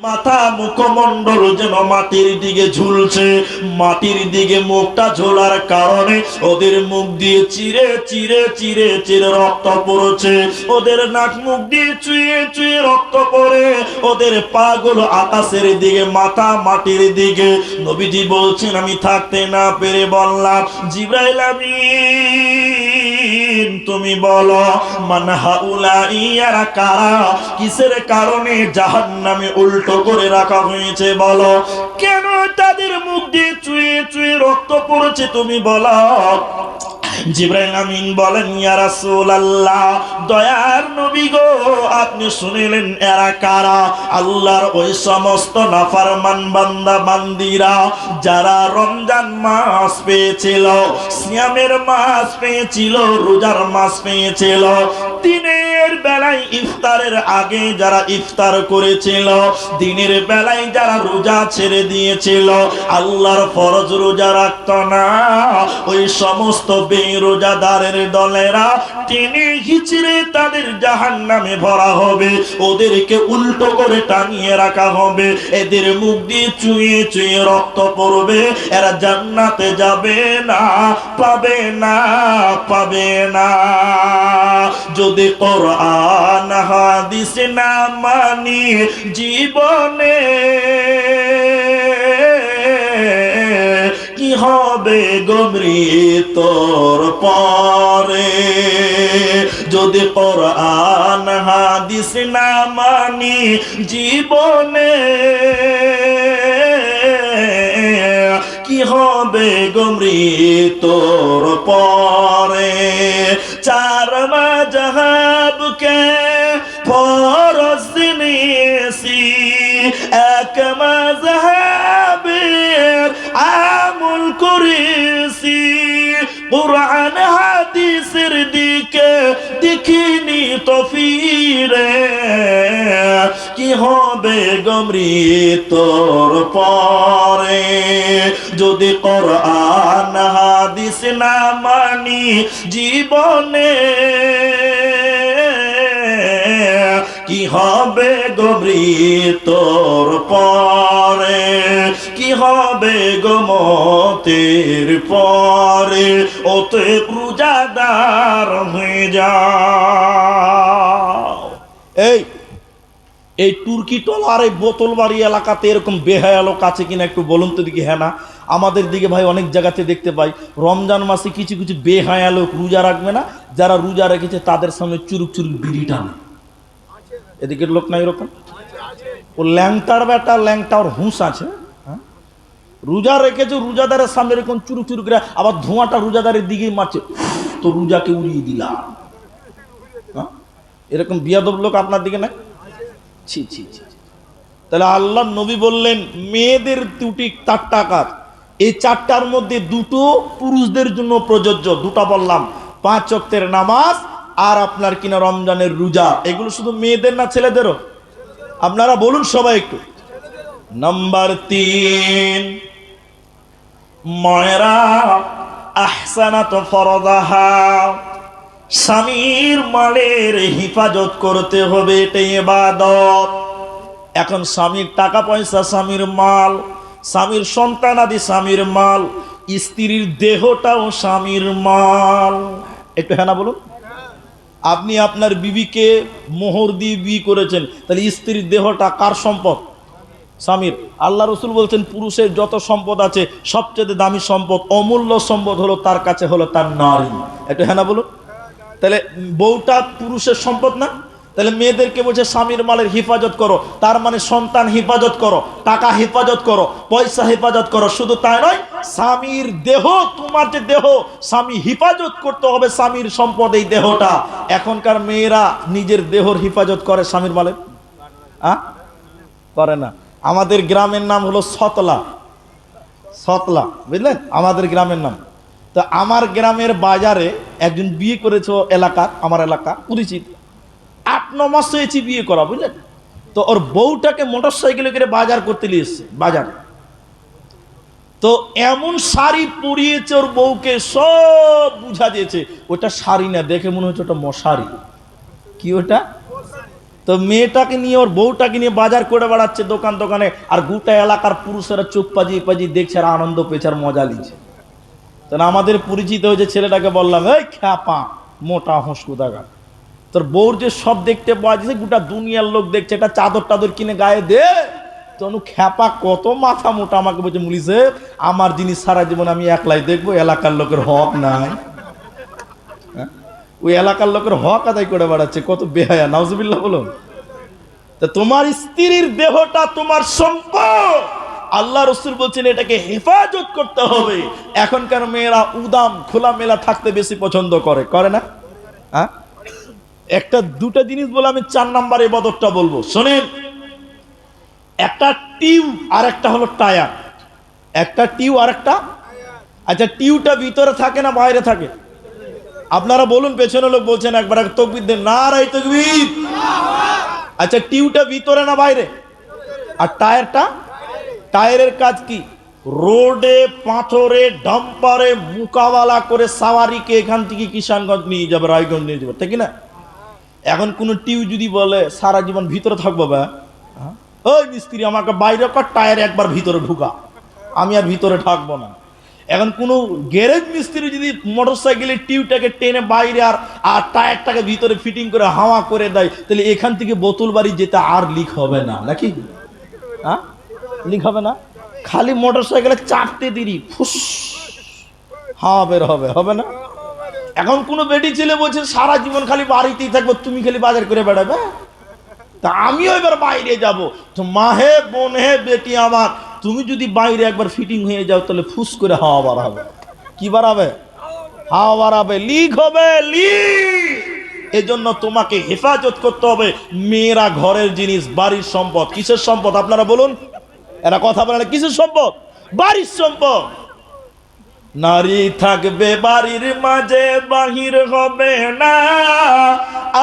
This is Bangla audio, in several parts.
মাথা মুখমণ্ডল যেন মাটির দিকে ঝুলছে, মাটির দিকে মুখটা ঝোলার কারণে ওদের মুখ দিয়ে চিরে চিরে চিরে চিরে রক্ত পড়ছে, ওদের নাক মুখ দিয়ে চুয়ে চুয়ে রক্ত পড়ে, ওদের পা গুলো আকাশের দিকে, মাথা মাটির দিকে। নবীজি বলছেন আমি থাকতে না পেরে বললাম, জিবরাইল আমিন তুমি বলো মান হাউলাই, এরা কারা, কিসের কারণে জাহান্নামে উল্টো করে রাখা হয়েছে বলো, কেন তাদের মুখ দিয়ে চুয়ে চুয়ে রক্ত পড়েছে তুমি বলো। জিবরাইল আমিন বলেন ইয়া রাসূলুল্লাহ, দয়ার নবী গো আপনি শুনিলেন এরা কারা? আল্লাহর ওই সমস্ত নাফরমান বান্দা বান্দিরা যারা রমজান মাস পেয়েছিল, সিয়ামের মাস পেয়েছিল, রোজার মাস পেয়েছিল, দিনের বেলায় ইফতারের আগে যারা ইফতার করেছিল, দিনের বেলায় যারা রোজা ছেড়ে দিয়েছিল, আল্লাহর ফরজ রোজা রাখত না, ওই সমস্ত রোজাদারের দলেরা টেনে হিচড়ে তাদের জাহান্নামে ভরা হবে, ওদেরকে উল্টো করে টানিয়ে রাখা হবে, এদের মুখ দিয়ে চুয়ে চুয়ে রক্ত পড়বে, এরা জান্নাতে যাবে না, পাবে না, পাবে না। যদি কোরআন হাদিস না মানি জীবনে কি হবে গমৃত্যুর পরে? যদি কোরআন হাদিস না মানি জীবনে কি হবে গমৃত্যুর পরে? চার মাযহাবকে ফরজ নিয়েছি, এক মাযহাবের আমল করেছি, কুরআন হাদিসের দিকে দেখিনি তো ফিরে কি হবে গমৃত্যুর পরে? যদি কোরআন হাদিস না মানি জীবনে কি হবে গমৃত্যুর পরে? কি হবে গমতের পরে? ওতে রোজাদার হয়ে যাও। এই তুর্কি টলার এই বোতলবাড়ি এলাকাতে এরকম বেহায়া লোক আছে কিনা একটু বলুন তো দেখি। হ্যাঁ না, আমাদের দিকে ভাই অনেক জায়গাতে দেখতে পাই রমজান মাসে কিছু কিছু বেহায়া লোক রোজা রাখবে না, যারা রোজা রেখেছে তাদের সামনে চুরুক চুরুক বিড়ি টানে। এদিকের লোক না এরকম? ও ল্যাংটার বেটা, ল্যাংটার হুঁশ আছে, রোজা রেখেছে, রোজাদারের সামনে এরকম চুরুক চুরুক করে, আবার ধোঁয়াটা রোজাদারের দিকেই মারছে, তো রোজাকে উড়িয়ে দিলাম। এরকম বিয়াদব লোক আপনার দিকে না? ছি ছি ছি। তাহলে আল্লাহ নবী বললেন মেয়েদের দুটি 4টা কাজ, এই 4টার মধ্যে 2টো পুরুষদের জন্য প্রযোজ্য। 2টা বললাম, 5 ওয়াক্তের নামাজ আর আপনার কিনা রমজানের রোজা। এগুলো শুধু মেয়েদের না ছেলেদেরও? আপনারা বলুন সবাই একটু। নাম্বার 3, মায়েরা আহসানাত ফরদাহা, স্বামীর মালের হিফাজত করতে হবে, এটা ইবাদত। এখন স্বামীর টাকা পয়সা স্বামীর মাল, স্বামীর সন্তান আদি স্বামীর মাল, স্ত্রীর দেহটাও স্বামীর মাল। একটু হ্যাঁ না বলুন। আপনি আপনার বিবিকে মোহর দিয়ে বিয়ে করেছেন, তাহলে স্ত্রীর দেহটা কার সম্পদ? স্বামীর। আল্লাহ রসুল বলছেন পুরুষের যত সম্পদ আছে সবচেয়ে দামি সম্পদ, অমূল্য সম্পদ হলো তার কাছে হলো তার নারী। একটু হ্যাঁ না বলুন। তাহলে বউটা পুরুষের সম্পদ না? তাহলে মেয়েদেরকে বলছে স্বামীর মালের হেফাজত করো, তার মানে সন্তান হেফাজত করো, টাকা হেফাজত করো, পয়সা হেফাজত করো। শুধু তাই নয়, স্বামীর দেহ, তোমার যে দেহ, স্বামী হেফাজত করতে হবে, স্বামীর সম্পদ এই দেহটা। এখনকার মেয়েরা নিজের দেহর হেফাজত করে, স্বামীর মালের করে না। আমাদের গ্রামের নাম হলো সতলা, সতলা, বুঝলেন আমাদের গ্রামের নাম। তো আমার গ্রামের বাজারে একজন বিয়ে করেছে, এলাকার, আমার এলাকা পরিচিত, 8-9 মাস হয়েছে বিয়ে করা, বুঝলেন। তো ওর বউটাকে মোটর সাইকেলে করে বাজার করতে নিয়ে এসছে বাজার। তো এমন শাড়ি পরিয়েছে ওর বউকে, সব বুঝা দিয়েছে ওটা শাড়ি না, দেখে মনে হচ্ছে ওটা মশারি। কি ওটা? তো মেয়েটাকে নিয়ে ওর বউটাকে নিয়ে বাজার করে বেড়াচ্ছে দোকান দোকানে, আর গোটা এলাকার পুরুষেরা চোখ পাজিয়ে পাজিয়ে দেখছে আর আনন্দ পেয়েছে আর মজা নিচ্ছে। তাহলে আমাদের পরিচিত হয়েছে ছেলেটাকে বললাম, এই খ্যাপা মোটা হোঁসকোদাগা, তোর বউর যে সব দেখতে পাওয়া যাচ্ছে গোটা দুনিয়ার লোক দেখছে, এটা চাদর টাদর কিনে গায়ে দে। তনু খ্যাপা কত মাথা মোটা, আমাকে বলছে মুলি সাহেব আমার জিনিস সারা জীবন আমি একলাই দেখবো, এলাকার লোকের হক নাই। ওই এলাকার লোকের হক আদায় করে বেড়াচ্ছে, কত বেহায়া, নাউজুবিল্লাহ বলুন। তা তোমার স্ত্রীর দেহটা তোমার সম্পদ, আল্লাহ রাসূল বলছেন এটাকে হেফাজত করতে হবে। এখনকার মেয়েরা উদাম খোলা মেলা থাকতে বেশি পছন্দ করে না? হ্যাঁ, একটা দুটা জিনিস বলে আমি 4 নাম্বার ইবাদতটা বলবো, শোনেন। একটা টিউব আর একটা হলো টায়ার। একটা টিউব আর একটা, আচ্ছা টিউবটা ভিতরে থাকে না বাইরে থাকে? আপনারা বলুন, পেছনে লোক বলছেন একবার তাকবীর দেন, নারায়ে তাকবীর। আচ্ছা টিউবটা ভিতরে না বাইরে? আর টায়ারটা, টায়ারের কাজ কি? রোডে পাথরে ডাম্পারে মুকাওয়ালা করে সাওয়ারিকে এখান থেকে কিষানগঞ্জ নিয়ে যাবে, রায়গঞ্জ নিয়ে যাবে, ঠিক না? এখন কোন টিউব যদি বলে সারা জীবন ভিতরে থাকবো, ওই মিস্ত্রি আমাকে বাইরে কর, টায়ার একবার ভিতরে ঢুকা, আমি আর ভিতরে থাকবো না। এখন কোনো গ্যারেজ মিস্ত্রি যদি মোটরসাইকেলের টিউবটাকে টেনে বাইরে আর টায়ারটাকে ভিতরে ফিটিং করে হাওয়া করে দেয়, তাহলে এখান থেকে বোতল বাড়ি যেতে আর লিক হবে না নাকি? হ্যাঁ, লিক হবে না। খালি মোটরসাইকেলে চাপতে দিলি ফুস হাওয়া বের হবে না? এখন কোনো বেটি ছেলে বলছে সারা জীবন খালি বাড়িতেই থাকবো, তুমি খালি বাজার করে বেড়াবে, তা আমিও এবার বাইরে যাব। তো মা হে বোন হে বেটি আমার, তুমি যদি বাইরে একবার ফিটিং হয়ে যাও তাহলে ফুস করে হাওয়া বাড়াবে। কি বাড়াবে? হাওয়া বাড়াবে, লিক হবে, লিক। এজন্য তোমাকে হেফাজত করতে হবে। মেয়েরা ঘরের জিনিস, বাড়ির সম্পদ। কিসের সম্পদ আপনারা বলুন? এরা কথা বলে কিসের সম্পদ? বাড়ির সম্পদ। নারী থাকবে বাড়ির মাঝে, বাহির হবে না।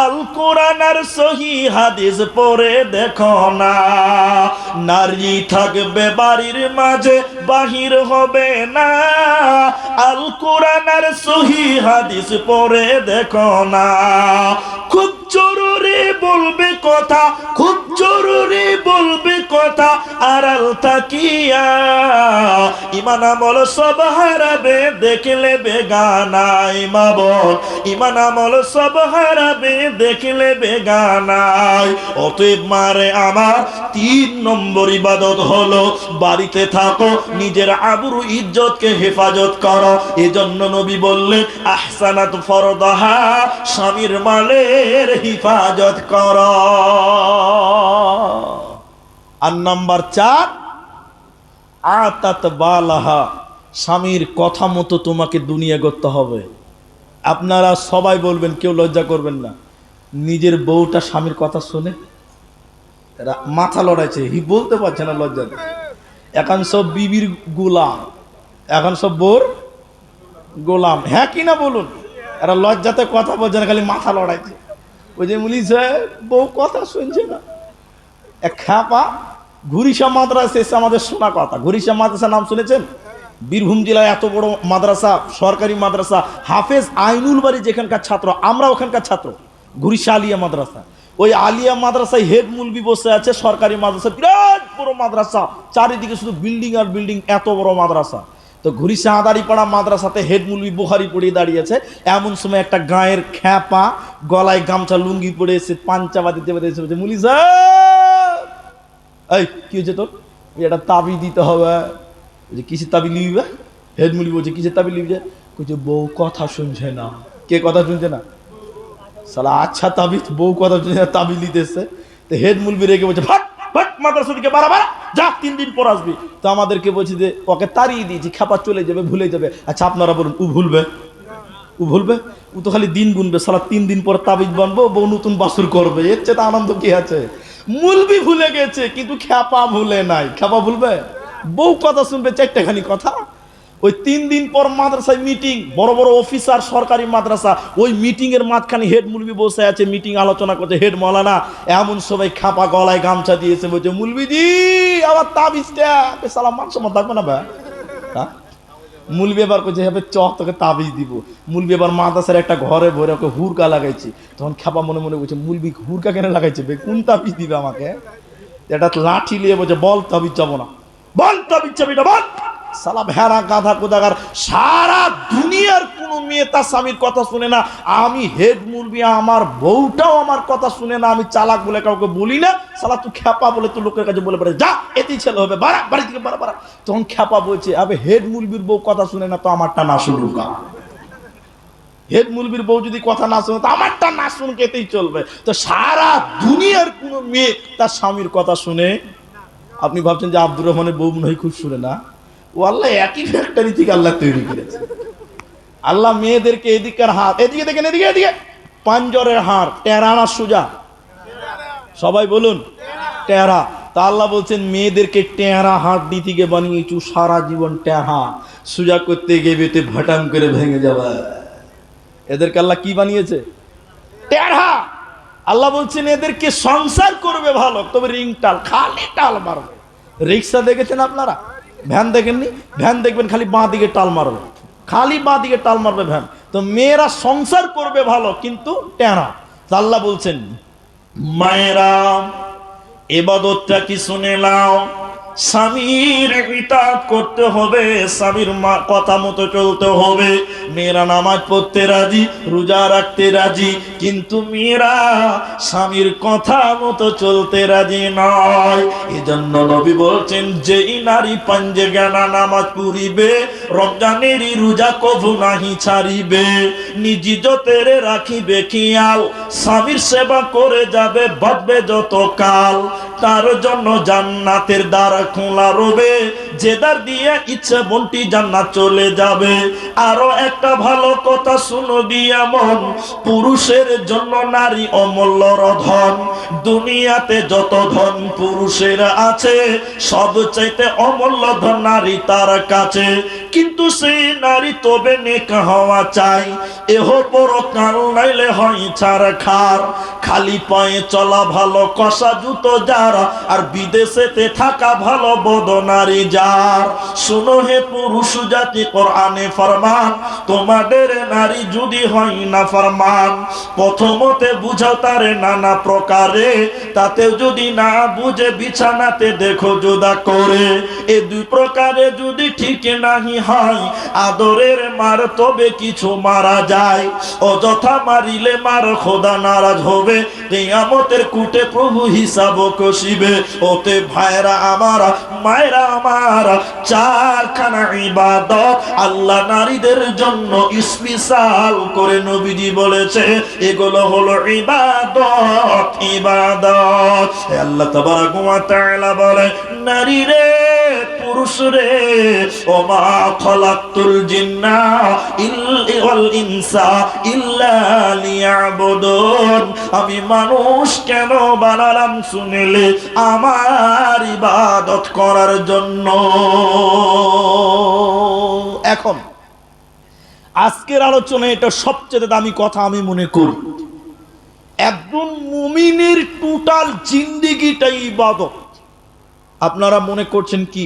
আল কোরআন আর সহি হাদিস পড়ে দেখো না। নারী থাকবে বাড়ির মাঝে, বাহির হবে না। আল কোরআন আর সহি হাদিস পড়ে দেখো না। খুব জরুরি বলবে কথা, খুব জরুরি বলবে কথা, আড়াল তাকিয়া ইমান আমল সব হারাবে দেখলে বেগানাই। মা বোন, ইমান আমল সব হারাবে দেখলে বেগানাই। অতএব মারে আমার 3 নম্বর ইবাদত হলো বাড়িতে থাকো, নিজের আবরু ইজ্জতকে হেফাজত করো। এজন্য নবী বললেন আহসানাত ফরদাহা, স্বামীর মালের হিফাজত করো। আর নাম্বার 4 আতাত বালাহা, স্বামীর কথা মতো তোমাকে দুনিয়া করতে হবে। আপনারা সবাই বলবেন, কেউ লজ্জা করবেন না, নিজের বউটা স্বামীর কথা শুনে মাথা লড়াইছে, বলতে পারছে না লজ্জা। এখন সব বিবির গোলাম, এখন সব বোর গোলাম, হ্যাঁ কিনা বলুন? এরা লজ্জাতে কথা বলছে না, খালি মাথা লড়াইছে। ওই যে বলিছে বউ কথা শুনছে না। এক খ্যাপা ঘুরিশা মাদ্রাসা এসে আমাদের শোনা কথা। ঘুরিশা মাদ্রাসা নাম শুনেছেন? বীরভূম জেলায় এত বড় মাদ্রাসা, সরকারি মাদ্রাসা। হাফেজ আইনুল বাড়ি যেখানকার ছাত্র, আমরা ওখানকার ছাত্র। ঘুরিশা আলিয়া মাদ্রাসা, ওই আলিয়া মাদ্রাসায় হেড মুলবি বসে আছে। সরকারি মাদ্রাসা, বিরাট বড় মাদ্রাসা, চারিদিকে শুধু বিল্ডিং আর বিল্ডিং, এত বড় মাদ্রাসা। তো ঘুরিশা আদারিপাড়া মাদ্রাসাতে হেড মুলবি বুখারি পড়িয়ে দাঁড়িয়েছে। এমন সময় একটা গায়ের খ্যাপা, গলায় গামছা লুঙ্গি পড়ে এসে পাঞ্চা বাঁধিতে বাঁধিতে বলছে, মুলি সাহেব, এই কি হয়েছে তোর? এটা তাবি দিতে হবে। কিসের তাবি লিখবে? হেড মুলবি বলছে কিসের তাবি লিখবে? বলছে বউ কথা শুনছে না। কে কথা শুনছে না? সালা আচ্ছা তাবিজ, বউ কথা শুনছে না, তাবি লিতেছে। তো হেড মুলবি রেখে বলছে ফাট ফাট মাদ্রাসা থেকে বাড়াবার যা, 3 দিন পর আসবি। তো আমাদেরকে বলছি যে ওকে তাড়িয়ে দিয়েছি, খাবার চলে যাবে, ভুলে যাবে। আচ্ছা আপনারা বলুন, ও ভুলবে? ও ভুলবে? ও তো খালি দিন গুনবে। সালা 3 দিন পর তাবিজ বানবো, বউ নতুন বাসুর করবে, এর চেয়ে আনন্দ কি আছে? মুলবি ভুলে গেছে কিন্তু খ্যাপা ভুলে নাই। খ্যাপা ভুলবে? বউ কথা শুনবে 4টাখানি কথা। ওই 3 দিন পর মাদ্রাসায় মিটিং, বড় বড় অফিসার, সরকারি মাদ্রাসা। ওই মিটিং এর মাঝখানে হেড মুলবি বসে আছে, মিটিং আলোচনা করছে। হেড মৌলানা এমন সবাই খাপা গলায় গামছা দিয়েছে, বলছে মুলবিজি আবার তাবিজটা সালাম মান সম্মান থাকবে না ভাই। মুলবি এবার কইছে হবে চ তোকে তাবিজ দিব। মুলবি এবার মাদ্রাসার একটা ঘরে ভরে ওকে হুরকা লাগাইছে। তখন খেপা মনে মনে বলছে মুলবি হুরকা কেন লাগাইছে বে, কোন তাবিজ দিবে আমাকে? এটা লাঠি নিয়ে বলছে বল তাবিজ যাবো না, বল তাবিজ যাবি না বল। সালা ভেড়া গাধা কোদাগার, সারা দুনিয়ার কোন মেয়ে তার স্বামীর কথা শুনে না, আমি হেড মুলবি আমার বউটাও আমার কথা শুনে না, আমি চালাক বলে কাউকে বলি না। সালা তুই খেপা বলে তুই লোকের কাছে বলে পড়ে যা এতেই ছেলে হবে, বাড়া বাড়ি থেকে বাড়া বাড়া। তখন খেপা বলছে আবে হেড মুলবির বউ কথা শুনে না তো আমারটা না শুনুক। হেড মুলবির বউ যদি কথা না শুনে তো আমারটা না শুনুক, এতেই চলবে। তো সারা দুনিয়ার কোন মেয়ে তার স্বামীর কথা শুনে? আপনি ভাবছেন যে আব্দুর রহমানের বউ মনে হয় খুব শুনে না? ও আল্লাহ একই ফ্যাক্টরি থেকে আল্লাহ তৈরি করেছে। আল্লাহ মেয়েদেরকে এদিকের হাত, এদিকে দেখেন এদিকে এদিকে, পাঞ্জরের হাড় টেরা না সোজা? সবাই বলুন টেরা। তা আল্লাহ বলছেন মেয়েদেরকে টেরা হাড় দিকে বানিয়েছু, সারা জীবন টেরা সোজা করতে গিয়ে বেতে ভাটাম করে ভেঙে যাবে। এদেরকে আল্লাহ কি বানিয়েছে? টেরা। আল্লাহ বলছেন এদেরকে সংসার করবে ভালো, তবে রিং টাল, খালি টাল মারবে। রিক্সা দেখেছেন আপনারা? ভ্যান দেখেননি? ভ্যান দেখবেন খালি বাঁ দিকে টাল মারবে, খালি বাঁ দিকে টাল মারবে ভ্যান। তো মেয়েরা সংসার করবে ভালো কিন্তু টেরা। আল্লাহ বলছেন মায়েরা ইবাদতটা কি শুনে নাও, স্বামীর ইতাআত করতে হবে, স্বামীর কথা মতো চলতে হবে। মেয়েরা নামাজ পড়তে রাজি, রোজা রাখতে রাজি, কিন্তু মেয়েরা স্বামীর কথা মতো চলতে রাজি নয়। এজন্য নবী বলছেন যেই নারী পাঞ্জে জ্ঞানা নামাজ পড়িবে, রমজানেরই রোজা কভু নাহি ছাড়িবে, নিজ ইজ্জতেরে রাখিবে খেয়াল, স্বামীর সেবা করে যাবে বাঁচবে যত কাল, তার জন্য জান্নাতের দ্বার খোলা রবে, যে দ্বার দিয়ে ইচ্ছে বন্টি জান্নাত চলে যাবে। আরো একটা ভালো কথা শুনো দিয়া মন, পুরুষের জন্য নারী অমূল্য ধন। দুনিয়াতে যত ধন পুরুষের আছে, সবচাইতে অমূল্য ধন নারী তার কাছে। কিন্তু সেই নারী তবে নেক হওয়া চাই, এহ পরকাল নাইলে হয় ছারখার। খালি পায়ে চলা ভালো, কষা জুতো যার, আর বিদেশেতে থাকা ভালো বদনারী যার। শুনো হে পুরুষ জাতি, কোরআনে ফরমান, তোমাদের নারী যদি হয় না ফরমান, প্রথমতে বুঝাও তারে নানা প্রকারে, তাতেও যদি না বুঝে বিছানাতে দেখো জুদা করে। এ দুই প্রকারে যদি ঠিক নাহি হয়, আদরের মার তবে কিছু মারা যায়, অযথা মারিলে মার খোদা নারাজ হবে, কিয়ামতের কুটে প্রভু হিসাব কষিবে। ওতে ভাইরা আমার, মায়েরা আমার, চারখানা ইবাদত আল্লাহ নারীদের জন্য স্পেশাল করে নবীজি বলেছে, এগুলো হলো ইবাদত। ইবাদত আল্লাহ তাবারাক ওয়া তাআলা বলে, নারী রে পুরুষ রে, ওমা খালাকতুল জিন্না ওয়াল ইনসা ইল্লা লিয়াবুদুন, আমি মানুষ কেন বানালাম শুনলে আমার ইবাদত করার জন্য। এখন আজকের আলোচনায় এটা সবচেয়ে দামি কথা আমি মনে করি। একজন মুমিনের টোটাল জিন্দেগিটাই ইবাদত। আপনারা মনে করছেন কি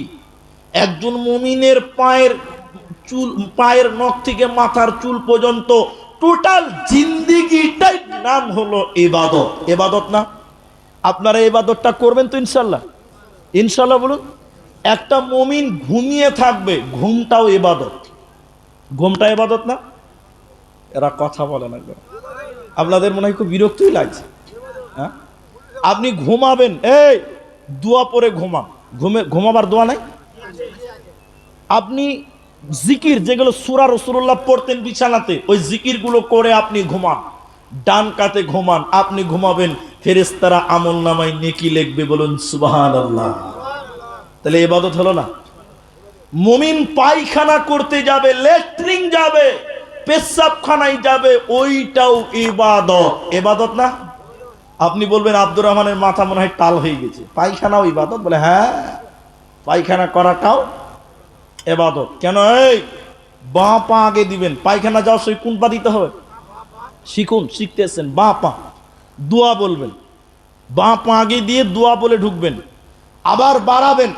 একজন মুমিনের পায়ের নখ থেকে মাথার চুল পর্যন্ত টোটাল জিন্দেগিটাই নাম হলো ইবাদত? ইবাদত না? আপনারা ইবাদতটা করবেন তো ইনশাল্লাহ? ইনশাল্লাহ বলুন। একটা মুমিন ঘুমিয়ে থাকবে, ঘুমটাও ইবাদত। ঘুমটা ইবাদত না? এরা কথা বলে না, আপনাদের মনে হয় খুব বিরক্তই লাগছে। হ্যাঁ, আপনি ঘুমাবেন, এই দোয়া পরে ঘুমান। ঘুমাবার দোয়া নাই? আপনি জিকির যেগুলো সূরা রাসূলুল্লাহ পড়তেন বিছানাতে, ওই জিকির গুলো করে আপনি ঘুমান। ডান কাতে ঘুমান, আপনি ঘুমাবেন, ফেরেশতারা আমলনামায় নেকি লিখবে। বলুন সুবহানাল্লাহ। তাহলে ইবাদত হলো না? মুমিন পায়খানা করতে যাবে, ল্যাট্রিন যাবে, পেশাবখানায় যাবে, ওইটাও ইবাদত। ইবাদত না? আপনি বলবেন আব্দুর রহমানের মাথা মনে হয় টাল হয়ে গেছে, পায়খানাও ইবাদত? বলে হ্যাঁ, পায়খানা করাটাও ইবাদত। কেন? এই বাঁ পা আগে দিবেন, পায়খানা যাওয়ার সময় কোন পা দিতে হবে শিখুন, শিখতেছেন। বাঁ পা দোয়া বলবেন, বাঁ পা আগে দিয়ে দোয়া বলে ঢুকবেন, আবার বাড়াবেন,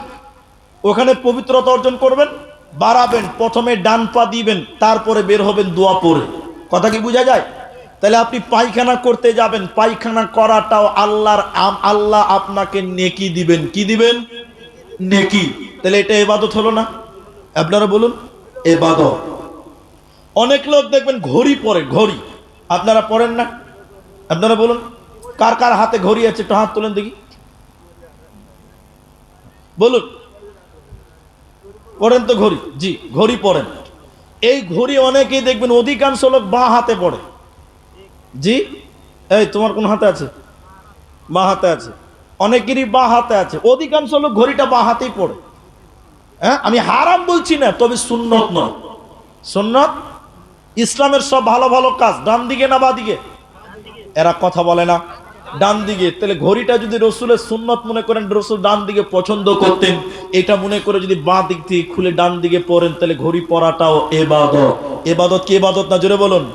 ওখানে পবিত্রতা অর্জন করবেন, বাড়াবেন, প্রথমে ডান পা দিবেন, তারপরে বের হবেন দোয়া পড়ে। কথা কি বোঝা যায়? তাহলে আপনি পায়খানা করতে যাবেন, পায়খানা করাটাও আল্লাহ আপনাকে নেকি দিবেন। কি দিবেন? নেকি। তাহলে এটা ইবাদত হলো না? আপনারা বলুন, ইবাদত। অনেক লোক দেখবেন ঘড়ি পরে, ঘড়ি আপনারা পরেন না? আপনারা বলুন, কার কার হাতে ঘড়ি আছে একটু হাত তোলেন দেখি, বলুন। পড়েন তো ঘড়ি? জি, ঘড়ি পড়েন। এই ঘড়ি অনেকেই দেখবেন অধিকাংশ লোক বাঁ হাতে পড়ে। জি, এই তোমার কোন হাতে আছে? বাঁ হাতে আছে। অনেকেরই বাঁ হাতে আছে, অধিকাংশ লোক ঘড়িটা বাঁ হাতেই পড়ে। হ্যাঁ, আমি হারাম বলছি না, তবে সুন্নত নয়। সুন্নত ইসলামের সব ভালো ভালো কাজ ডান দিকে না বাঁ দিকে? এরা কথা বলে না, ডান দিকে। তাহলে ঘড়িটা যদি রসুলের সুন্নত মনে করেন, রসুল ডান দিকে পছন্দ করতেন, এটা মনে করে যদি বাঁ দিক থেকে খুলে ডান দিকে পড়েন, তাহলে ঘড়ি পরাটাও ইবাদত। ইবাদত কি ইবাদত না? জোরে বলুন।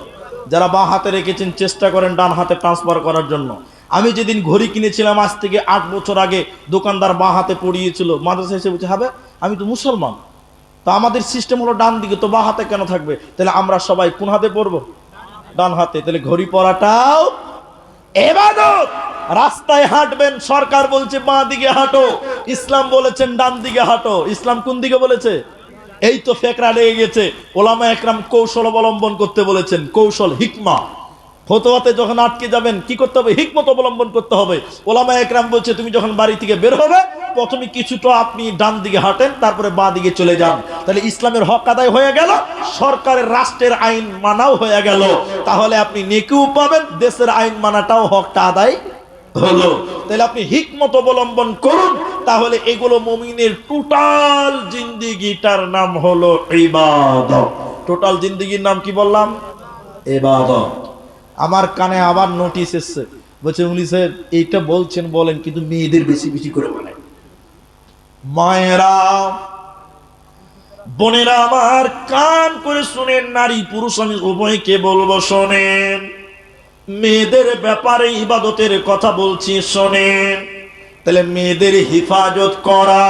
যারা বাঁ হাতে রেখেছেন চেষ্টা করেন ডান হাতে ট্রান্সফার করার জন্য। আমি যেদিন ঘড়ি কিনেছিলাম আজ থেকে 8 বছর আগে, দোকানদার বাঁ হাতে পড়িয়েছিল। মাদ্রাসা এসে বলছে, হবে আমি তো মুসলমান, তো আমাদের সিস্টেম হলো ডান দিকে, তো বাঁ হাতে কেন থাকবে? তাহলে আমরা সবাই কোন হাতে পড়বো? ডান হাতে। তাহলে ঘড়ি পরাটাও ইবাদত। রাস্তায় হাঁটবেন, সরকার বলছে বাঁ দিকে হাঁটো, ইসলাম বলেছেন ডান দিকে হাঁটো। ইসলাম কোন দিকে বলেছে? এই তো ফেকরা লেগে গেছে। ওলামা একরাম কৌশল অবলম্বন করতে বলেছেন, কৌশল, হিকমা। ফতোয়াতে যখন আটকে যাবেন কি করতে হবে? হিকমত অবলম্বন করতে হবে। ওলামা একরাম বলছে তুমি যখন বাড়ি থেকে বের হবে, প্রথমে কিছুটা আপনি ডান দিকে হাঁটেন, তারপরে বাঁ দিকে চলে যান। তাহলে ইসলামের হক আদায় হয়ে গেল, সরকারের রাষ্ট্রের আইন মানাও হয়ে গেল। তাহলে আপনি নেকিও পাবেন, দেশের আইন মানাটাও হকটা আদায় হলো। তাহলে আপনি হিকমত অবলম্বন করুন, তাহলে এগুলো মুমিনের টোটাল জিন্দেগিটার নাম হলো ইবাদত। টোটাল জিন্দেগির নাম কি বললাম? ইবাদত। আমার কানে আবার নোটিশ এসছে, বলছে উনি স্যার এইটা বলছেন বলেন, কিন্তু মেয়েদের বেশি বেশি করে বলেন। মায়েরা, বোনেরা আমার, কান করে শুনেন, নারী পুরুষ আমি উভয়কে বলবো শোনেন। মেয়েদের ব্যাপারে ইবাদতের কথা বলছি, শোনেন। তাহলে মেয়েদের হিফাজত করা,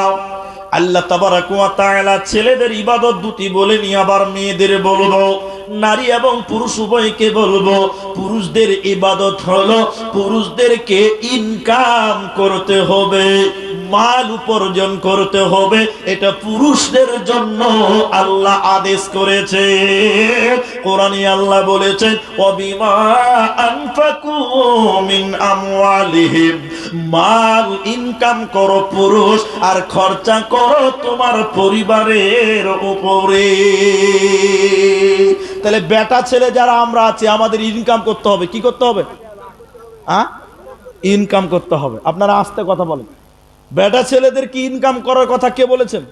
আল্লাহ তাবারাক ওয়া তাআলা ছেলেদের ইবাদত দুটি বলেনি, আবার মেয়েদের বলবো। নারী এবং পুরুষ উভয়কে বলবো, পুরুষদের ইবাদত হলো পুরুষদেরকে ইনকাম করতে হবে, মাল উপার্জন করতে হবে। এটা পুরুষদের জন্য আল্লাহ আদেশ করেছে। কোরআনে আল্লাহ বলেছেন, ওয়াবিমা আনফাকু মিন আমওয়ালিহিম, মাল ইনকাম করো পুরুষ, আর খরচা করো তোমার পরিবারের উপরে। তাহলে বেটা ছেলে যারা আমরা আছি, আমাদের ইনকাম করতে হবে। কি করতে হবে? ইনকাম করতে হবে। আপনারা আস্তে কথা বলেন। বেটা ছেলেদের কি ইনকাম করার কথা কে বলেছেন?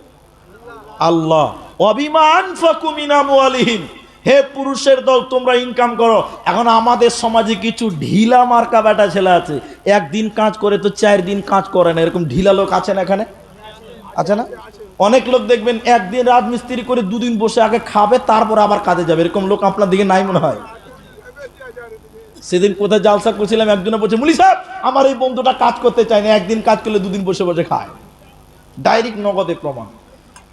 আল্লাহ। ওয়াবিমা আনফাকু মিন আমওয়ালিহিম, হে পুরুষের দল তোমরা ইনকাম করো। এখন আমাদের সমাজে কিছু ঢিলা মার্কা বেটা ছেলে আছে, একদিন কাজ করে তো 4 দিন কাজ করে না, এরকম ঢিলা লোক আছে না এখানে? আছে না? অনেক লোক দেখবেন একদিন রাজমিস্ত্রি করে 2 দিন বসে আগে খাবে, তারপর আবার কাজে যাবে। এরকম লোক আপনার দিকে নাই মনে হয়? সেদিন কোথায় জালসা করছিলাম, একজনে বলছে, মুলি সাহেব আমার এই বন্ধুটা কাজ করতে চায় না, একদিন কাজ করলে 2 দিন বসে বসে খায়। ডাইরেক্ট নগদে প্রমাণ।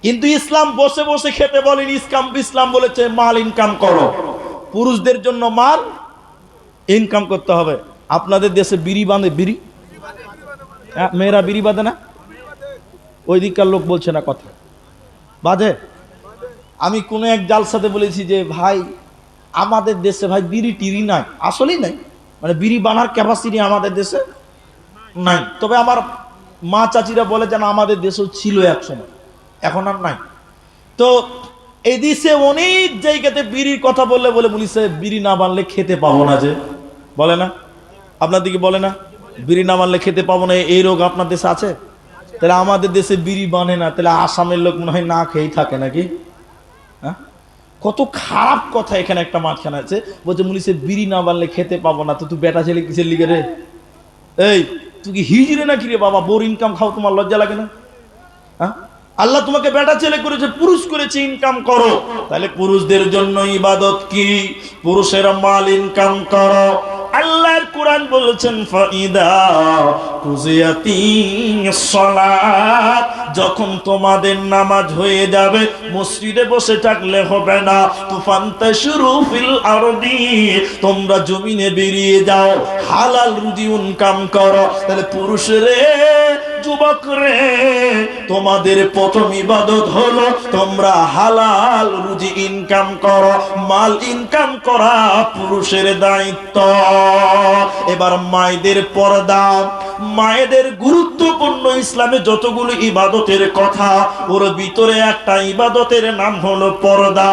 কিন্তু ইসলাম বসে বসে খেতে বলেনি, ইসলাম বলেছে মাল ইনকাম করো। পুরুষদের জন্য মাল ইনকাম করতে হবে। আপনাদের দেশে বিড়ি বাঁধে, বিড়ি মেয়েরা বিড়ি বাঁধে না? ওই দিককার লোক বলছে না কথা, বাজে। আমি কোনো এক জালসাতে বলেছি যে ভাই আমাদের দেশে ভাই বিড়ি টিরি নাই, আসলেই নাই, মানে বিড়ি বানার ক্যাপাসিটি আমাদের দেশে নাই। তবে আমার মা চাচিরা বলে যেন আমাদের দেশেও ছিল একসময়, এখন আর নাই। তো এই দেশে অনেক জায়গাতে বিড়ির কথা বললে বলে বলিছে বিড়ি না বানলে খেতে পাবো না, যে বলে না? আপনার দিকে বলে না বিড়ি না বানলে খেতে পাবো না, এই রোগ আপনার দেশে আছে? তাহলে আমাদের দেশে বিড়ি বানে না, তাহলে আসামের লোক মনে হয় না খেয়েই থাকে নাকি? হ্যাঁ, কত খারাপ কথা। এখানে একটা মাঝখানে আছে, বলছে মুলিশে বিড়ি না বানলে খেতে পাবো না। তো তুই বেটা ছেলে কিসের লিগে রে? এই তুই কি হিজড়ে না কি রে বাবা? বোর ইনকাম খাও, তোমার লজ্জা লাগে না? হ্যাঁ, আল্লাহ তোমাকে বেটা ছেলে করেছে, পুরুষ করেছে, ইনকাম করো। তাহলে পুরুষদের জন্য ইবাদত কি? পুরুষেরা মাল ইনকাম করো। আল্লাহর কোরআন বলেছেন, ফাইদা কুজিয়াতিস সালাত যখন তোমাদের নামাজ হয়ে যাবে মসজিদে বসে থাকলে হবে না, তুফান্তাশিরু ফিল আরদি, তোমরা জমিনে বেরিয়ে যাও, হালাল রুজি ইনকাম করো। তাহলে পুরুষ রে, যুবক রে, তোমাদের প্রথম ইবাদত হলো তোমরা হালাল রুজি ইনকাম করো। মাল ইনকাম করা পুরুষের দায়িত্ব। এবার মায়েদের পর্দা, মায়েদের গুরুত্বপূর্ণ ইসলামে যতগুলো ইবাদতের কথা, ওর ভিতরে একটা ইবাদতের নাম হলো পর্দা।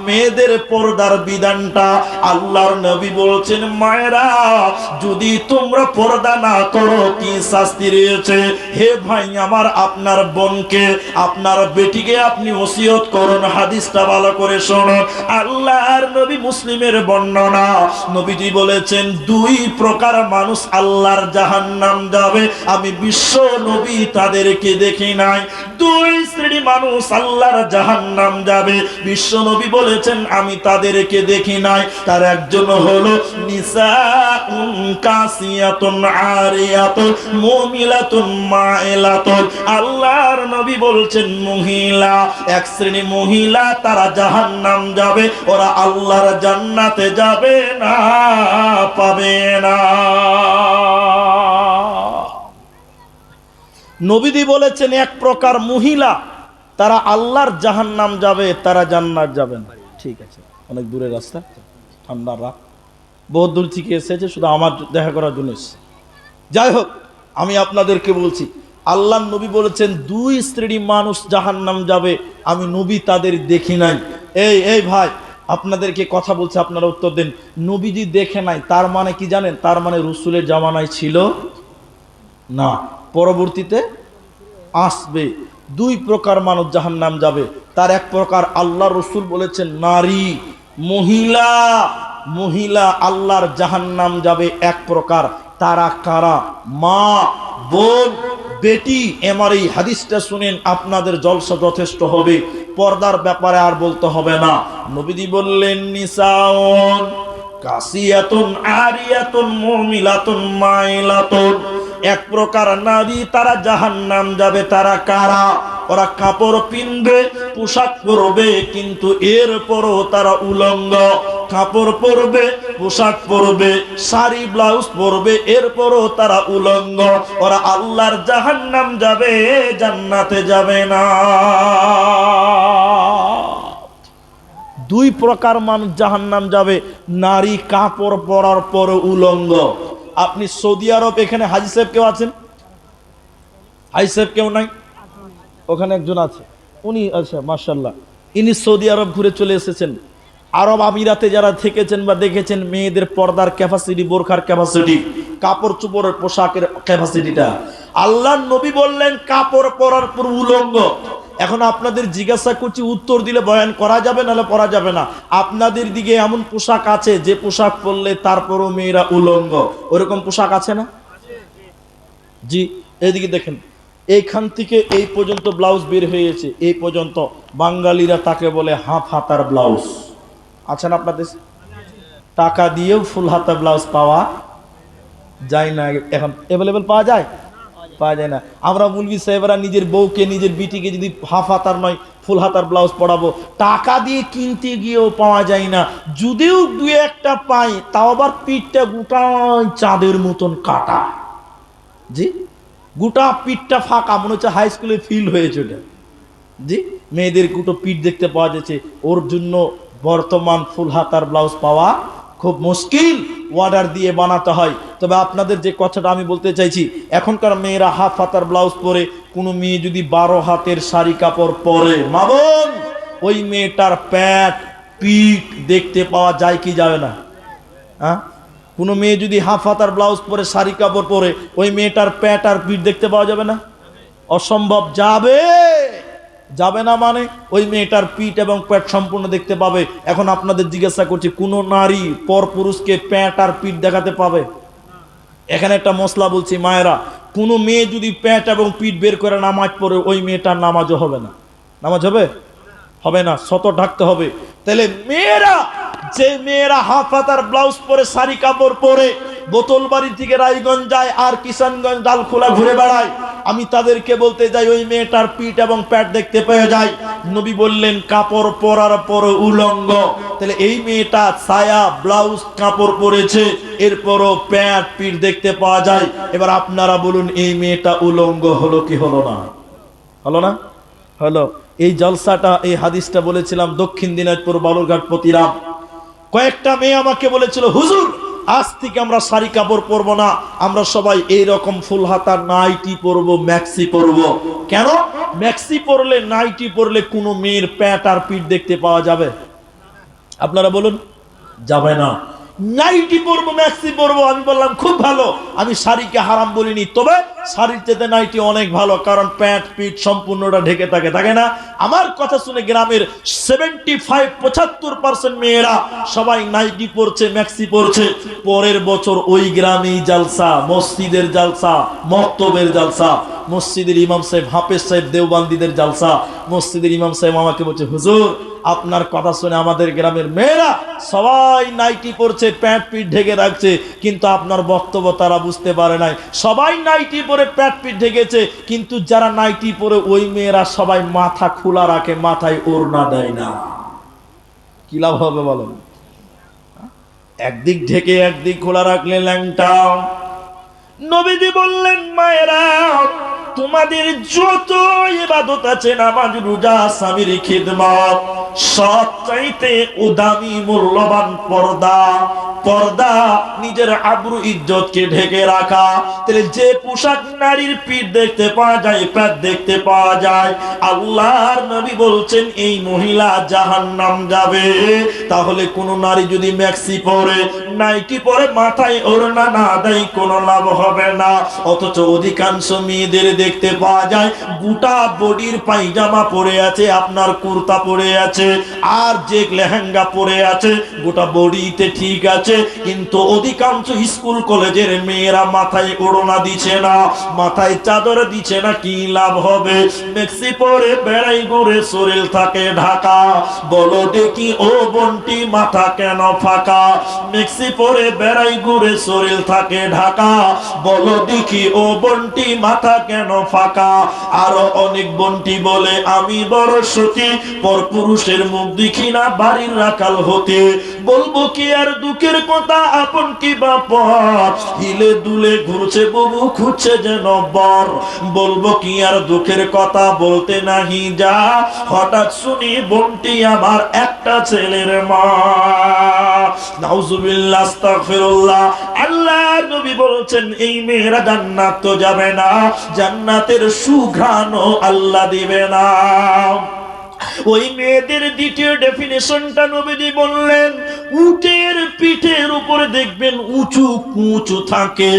মেয়েদের পর্দার বিধানটা আল্লাহর নবী বলছেন, মায়েরা যদি তোমরা পর্দা না করো কি শাস্তি রয়েছে। হে ভাই আমার, আপনার বোনকে, আপনার বেটিকে আপনি ওসিয়ত করুন, হাদিসটা ভালো করে শুনুন। আল্লাহর নবী মুসলিমের বর্ণনা, নবীজি বলেছেন দুই প্রকার মানুষ আল্লাহর জাহান্নাম যাবে, আমি বিশ্ব নবী তাদেরকে দেখি নাই। দুই শ্রেণী মানুষ আল্লাহর জাহান্নাম যাবে, বিশ্ব নবী বলেছেন আমি তাদেরকে দেখি নাই। তার একজন হলো নিসাউন কাসিয়াতুন আরিয়াতুন মুমিলাতুন মাইলাতুন। আল্লাহর নবী বলছেন মহিলা, এক শ্রেণী মহিলা তারা জাহান্নাম যাবে, ওরা আল্লাহর জান্নাতে যাবে না, পাবে না। নবীজি বলেছেন এক প্রকার মহিলা তারা আল্লাহর জাহান্নাম যাবে, তারা জান্নাত যাবে না। ঠিক আছে, অনেক দূরের রাস্তা, ঠান্ডা রাত, বহুত দূর থেকে এসেছে, শুধু আমার দেখা করার জন্য এসেছে। যাই হোক, আমি আপনাদেরকে বলছি আল্লাহর নবী বলেছেন দুই শ্রেণী মানুষ জাহান্নাম যাবে, আমি নবী তাদের দেখি নাই। এই ভাই, আপনাদেরকে কথা বলছে, আপনারা উত্তর দেন। নবীজি দেখে নাই তার মানে কি জানেন? তার মানে রসুলের জামানায় ছিল না, পরবর্তীতে আসবে। দুই প্রকার মানুষ জাহান্নাম যাবে, তার এক প্রকার আল্লাহ রসুল বলেছেন নারী, মহিলা। মহিলা আল্লাহর জাহান্নাম যাবে এক প্রকার, তারা কারা? মা, বোন, বেটি। আমার এই হাদিসটা শুনেন, আপনাদের জলসা যথেষ্ট হবে, পর্দার ব্যাপারে আর বলতে হবে না। নবীজি বললেন নিসাউন কাসিয়াতুন আরিয়াতুন মুমিলাতুন মাইলাতুন, এক প্রকার নারী তারা জাহান্নাম যাবে। তারা কারা? ওরা কাপড় পিনবে, পোশাক পরবে, কিন্তু এরপরও তারা উলঙ্গ। কাপড় পরবে, পোশাক পরবে, শাড়ি ব্লাউজ পরবে, এরপরও তারা উলঙ্গ। ওরা আল্লাহর জাহান্নাম যাবে, জান্নাতে যাবে না। দুই প্রকার মানুষ জাহান্নাম যাবে, নারী কাপড় পরার পর উলঙ্গ। আপনি সৌদি আরব, এখানে হাজি সাহেব কেউ আছেন? হাজি সাহেব কেউ নাই? ওখানে একজন আছে, উনি, আচ্ছা মাশাআল্লাহ, ইনি সৌদি আরব ঘুরে চলে এসেছেন। আরব আমিরাতে যারা থেকেছেন বা দেখেছেন, মেয়েদের পর্দার ক্যাপাসিটি, বোরখার ক্যাপাসিটি, কাপড় চোপড়ের পোশাকের ক্যাপাসিটিটা, আল্লাহর নবী বললেন কাপড় পরার পর উলঙ্গ। এখন আপনাদের জিজ্ঞাসা করছি, উত্তর দিলে বয়ান করা যাবে, নাহলে পরা যাবে না। আপনাদের দিকে এমন পোশাক আছে যে পোশাক পরলে তারপরও মেয়েরা উলঙ্গ, ওরকম পোশাক আছে না? জি, এদিকে দেখেন, এইখান থেকে এই পর্যন্ত ব্লাউজ বের হয়েছে, এই পর্যন্ত, বাঙালিরা তাকে বলে হাফ হাতার ব্লাউজ। আছে না আপনাদের? টাকা দিয়েও ফুল হাতা ব্লাউজ পাওয়া যায় না, এখন অ্যাভেলেবেল পাওয়া যায়? পাওয়া যায় না। আমরা মুলবি সাহেবরা নিজের বউকে, নিজের বিটিকে যদি হাফ হাতার নয় ফুল হাতার ব্লাউজ পরাবো, টাকা দিয়ে কিনতে গিয়েও পাওয়া যায় না। যদিও দু একটা পাই, তাও আবার পিঠটা গোটাই চাঁদের মতন কাটা। জি, গোটা পিঠটা ফাঁকা, মনে হচ্ছে হাই স্কুলে ফিল হয়েছে ওটা। জি, মেয়েদের দুটো পিঠ দেখতে পাওয়া যাচ্ছে। ওর জন্য বর্তমান ফুল হাতার ব্লাউজ পাওয়া খুব মুশকিল, অর্ডার দিয়ে বানাতে হয়। তবে আপনাদের যে কথাটা আমি বলতে চাইছি, এখনকার মেয়েরা হাফ হাতার ব্লাউজ পরে, কোনো মেয়ে যদি 12 হাতের শাড়ি কাপড় পরে, মা বোন, ওই মেয়েটার প্যাট পিঠ দেখতে পাওয়া যায় কি যাবে না? হ্যাঁ, কোনো মেয়ে যদি হাফ হাতার ব্লাউজ পরে, শাড়ি কাপড় পরে, ওই মেয়েটার প্যাট আর পিঠ দেখতে পাওয়া যাবে না? অসম্ভব। যাবে, যাবে না মানে ওই মেয়েটার পিঠ এবং প্যাট সম্পূর্ণ দেখতে পাবে। এখন আপনাদের জিজ্ঞাসা করছি, কোন নারী পর পুরুষকে প্যাট আর পিঠ দেখাতে পাবে? এখানে একটা মশলা বলছি, মায়েরা, কোনো মেয়ে যদি প্যাট এবং পিঠ বের করে নামাজ পড়ে, ওই মেয়েটার নামাজও হবে না। নামাজ হবে? হবে না, শত ঢাকতে হবে। তাহলে মেয়েরা, যে মেয়েরা হাফ হাতার ব্লাউজ পরে, শাড়ি কাপড় পরে, বোতলবাড়ি থেকে রায়গঞ্জ যায় আর কিষানগঞ্জ ডালখোলা ঘুরে বেড়ায়। আমি তাদেরকে বলতে যাই ওই মেয়েটার পিঠ এবং প্যাট দেখতে পেয়ে যায়। নবী বললেন কাপড় পরার পর উলঙ্গ। তাহলে এই মেয়েটা ছায়া ব্লাউজ কাপড় পরেছে, এরপরও প্যাট পিঠ দেখতে পাওয়া যায়। এবার আপনারা বলুন এই মেয়েটা উলঙ্গ হলো কি হলো না? হলো না? হলো। এই জলসাটা, এই হাদিসটা বলেছিলাম দক্ষিণ দিনাজপুর বালুরঘাট প্রতিরাম। কয়েকটা মেয়ে আমাকে বলেছিল হুজুর আজ থেকে আমরা শাড়ি কাপড় পরবো না, আমরা সবাই এই রকম ফুল হাতা নাইটি পরবো, ম্যাক্সি পরবো। কেন? ম্যাক্সি পরলে, নাইটি পরলে কোনো মেয়ের প্যাট আর পিঠ দেখতে পাওয়া যাবে? আপনারা বলুন, যাবে না। নাইটি পরবো, ম্যাক্সি পরবো। আমি বললাম খুব ভালো, আমি শাড়িকে হারাম বলিনি, তবে শাড়ির চেয়ে নাইটি অনেক ভালো, কারণ প্যাট পিঠ সম্পূর্ণটা ঢেকে থাকে, থাকে না? আমার কথা শুনে গ্রামের 75-75% মেয়েরা সবাই নাইটি পরছে, ম্যাক্সি পরছে। পরের বছর ওই গ্রামেই জালসা, মসজিদের জালসা, মক্তবের জালসা। মসজিদের ইমাম সাহেব, হাফেজ সাহেব, দেওবান্দিদের জালসা। মসজিদের ইমাম সাহেব আমাকে বলছে হুজুর আপনার কথা শুনে আমাদের গ্রামের মেয়েরা সবাই নাইটি পরছে, প্যান্ট পিঠ ঢেকে রাখছে, কিন্তু আপনার বক্তব্য তারা বুঝতে পারে নাই। সবাই নাইটি পরে প্যান্ট পিঠ ঢেকেছে, কিন্তু যারা নাইটি পরে ওই মেয়েরা সবাই মাথা খোলা রাখে, মাথায় ওড়না দেয় না। কি লাভ হবে বলেন? একদিক ঢেকে একদিক খোলা রাখলে ল্যাংটা। নবীজি বললেন মায়েরা তোমাদের যত ইবাদত আছে, নামাজ, রোজা, স্বামীর খিদমত, সবচাইতে দামি মূল্যবান পর্দা। পর্দা নিজের আবরু ইজ্জতকে ঢেকে রাখা। তাহলে যে পোশাক নারীর পিঠ দেখতে পাওয়া যায়, পেট দেখতে পাওয়া যায়, আল্লাহর নবী বলছেন এই মহিলা জাহান্নাম যাবে। তাহলে কোন নারী যদি ম্যাক্সি পরে, নাইটি পরে, মাথায় ওড়না না দেয়, কোনো লাভ হবে না। অথচ অধিকাংশ মেয়েদের দেখতে পাওয়া যায় গোটা বডির পায়জামা পরে আছে, আপনার কুর্তা পরে আছে, আর যে লেহেঙ্গা পরে আছে গোটা বডিতে ঠিক আছে, কিন্তু অধিকাংশ স্কুল কলেজের মেয়েরা মাথায় ওড়না দিচ্ছে না, মাথায় চাদর দিচ্ছে না। কি লাভ হবে? ম্যাক্সি পরে বেড়াই ঘুরে, শরীর থাকে ঢাকা। বলো দেখি ও বন্টি মাথা কেন ফাঁকা? ম্যাক্সি পরে বেড়াই ঘুরে, শরীর থাকে ঢাকা। বলো দেখি ও বন্টি মাথা কেন ফাঁকা? আরো অনেক বন্টি বলে আমি বড় সতী, পরপুরুষের মুখ দেখি না বাড়ির রাখাল হতে। বলবো কি আর দুঃখের কথা, আপন কি বাপর, হিলে দুলে ঘুরছে বুবু, খুঁজছে যেন বর। বলবো কি আর দুঃখের কথা, বলতে নাহি যা, হঠাৎ শুনি বন্টি আমার একটা ছেলের মা। নাউজুবিল্লাহ, আস্তাগফিরুল্লাহ। আল্লাহর নবী বলছেন এই মেয়েরা জান্নাত তো যাবে না, জান্নাতের সুঘ্রাণও আল্লাহ দিবে না। ওই মেয়েদের দ্বিতীয় ডেফিনেশনটা নবীজি বললেন, উটের পিঠের উপরে দেখবেন উঁচু কুঁচু থাকে।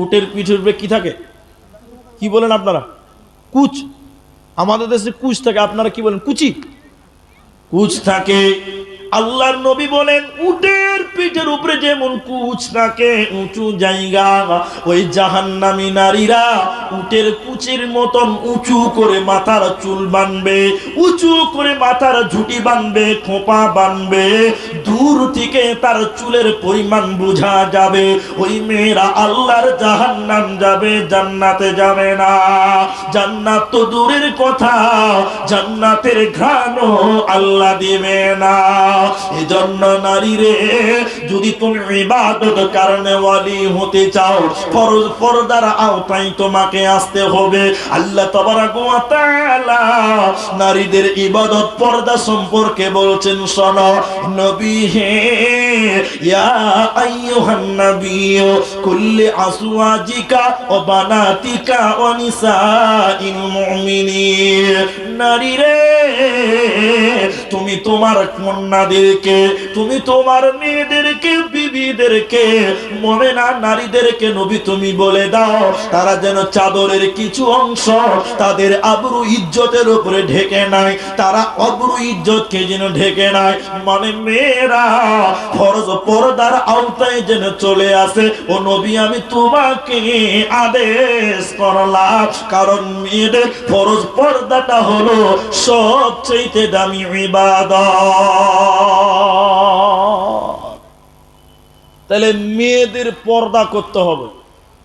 উটের পিঠের উপরে কি থাকে? কি বলেন আপনারা? কুচ। আমাদের দেশে কুচ থাকে, আপনারা কি বলেন? কুচি। কুচ থাকে। আল্লাহর নবী বলেন উটের পিঠের উপরে যেমন কুচ থাকে, উঁচু জায়গা, ওই জাহান্নামী নারীরা উটের কুচির মতন উঁচু করে মাথার চুল বাঁধবে, উঁচু করে মাথার ঝুঁটি বাঁধবে, খোপা বাঁধবে। দূর থেকে তার চুলের পরিমাণ বোঝা যাবে। ওই মেয়েরা আল্লাহর জাহান্নাম যাবে, জান্নাতে যাবে না। জান্নাত তো দূরের কথা, জান্নাতের ঘ্রাণও আল্লাহ দিবে না। এজন্য নারী রে, যদি তুমি ইবাদত কারণে ওয়ালি হতে চাও, ফরজ পর্দার আওতায় তোমাকে আসতে হবে। আল্লাহ তাবারাক ওয়া তাআলা নারীদের ইবাদত পর্দা সম্পর্কে বলছেন, শোনো নবী হে, ইয়া আইয়ুহান নাবিয়্যু কুল্লি আসওয়াজিকা ওয়া বানাতিকা ওয়া নিসাইল মুমিনিন। নারী রে, তুমি তোমার কন্যাদেরকে, তুমি তোমার মেয়েদেরকে, বিবিদেরকে, মুমিনা নারীদেরকে নবী তুমি বলে দাও, তারা যেন চাদরের কিছু অংশ তাদের আবরু ইজ্জতের উপরে ঢেকে নাই, তারা আবরু ইজ্জতকে যেন ঢেকে নাই। মানে মেয়েরা ফরজ পর্দার আওতায় যেন চলে আসে। ও নবী আমি তোমাকে আদেশ করলাম, কারণ মেয়েদের ফরজ পর্দাটা হলো সবচেয়ে দামি ইবাদত। তাহলে মেয়েদের পর্দা করতে হবে।